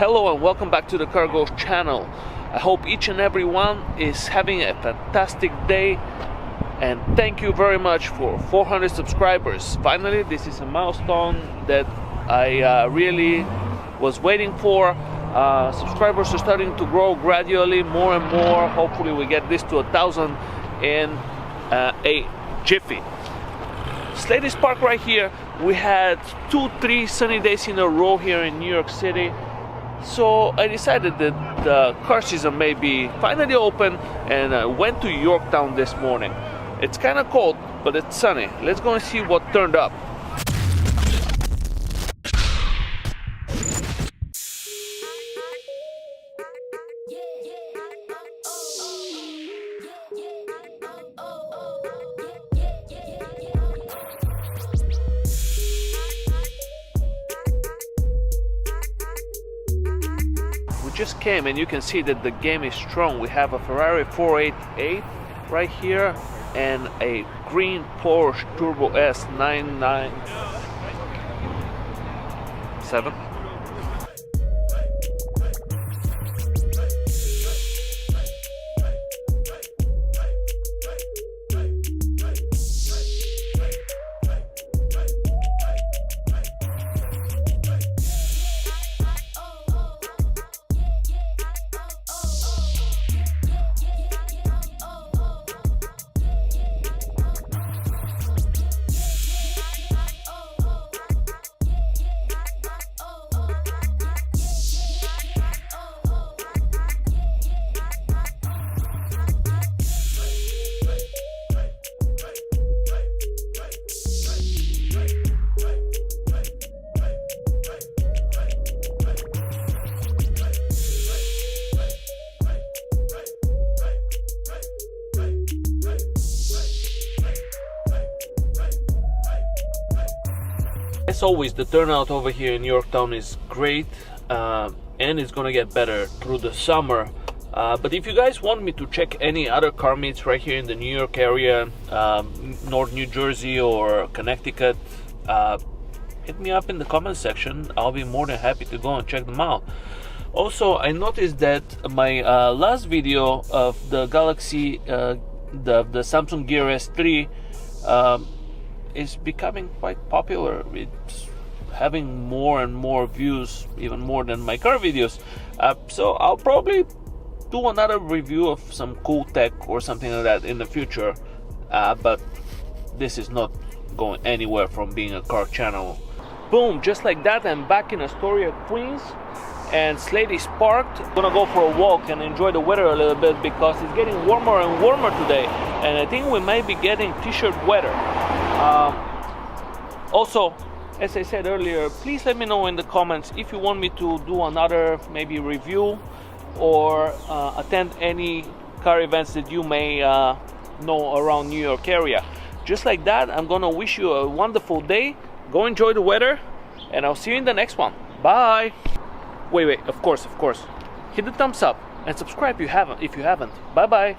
Hello and welcome back to the Car Ghost channel. I hope each and every one is having a fantastic day, and thank you very much for 400 subscribers. Finally, this is a milestone that I really was waiting for. Subscribers are starting to grow gradually, more and more. Hopefully we get this to 1,000 in a jiffy. Slady Park right here. We had 2-3 sunny days in a row here in New York City, so I decided that the car season may be finally open, and I went to Yorktown this morning. It's kind of cold, but it's sunny. Let's go and see what turned up. Just came and you can see that the game is strong. We have a Ferrari 488 right here and a green Porsche Turbo S 997. As always, the turnout over here in Yorktown is great, and it's gonna get better through the summer. But if you guys want me to check any other car meets right here in the New York area, North New Jersey or Connecticut, hit me up in the comment section. I'll be more than happy to go and check them out. Also, I noticed that my last video of the Galaxy, the Samsung Gear S3, is becoming quite popular. It's having more and more views, even more than my car videos. So I'll probably do another review of some cool tech or something like that in the future. But this is not going anywhere from being a car channel. Boom, just like that, I'm back in Astoria, Queens, and Slady's parked. I'm gonna go for a walk and enjoy the weather a little bit because it's getting warmer and warmer today, and I think we might be getting t-shirt weather. Also, as I said earlier, please let me know in the comments if you want me to do another maybe review or attend any car events that you may know around New York area. Just like that, I'm gonna wish you a wonderful day. Go enjoy the weather, and I'll see you in the next one. Bye. Wait, of course. Hit the thumbs up and subscribe if you haven't. Bye bye.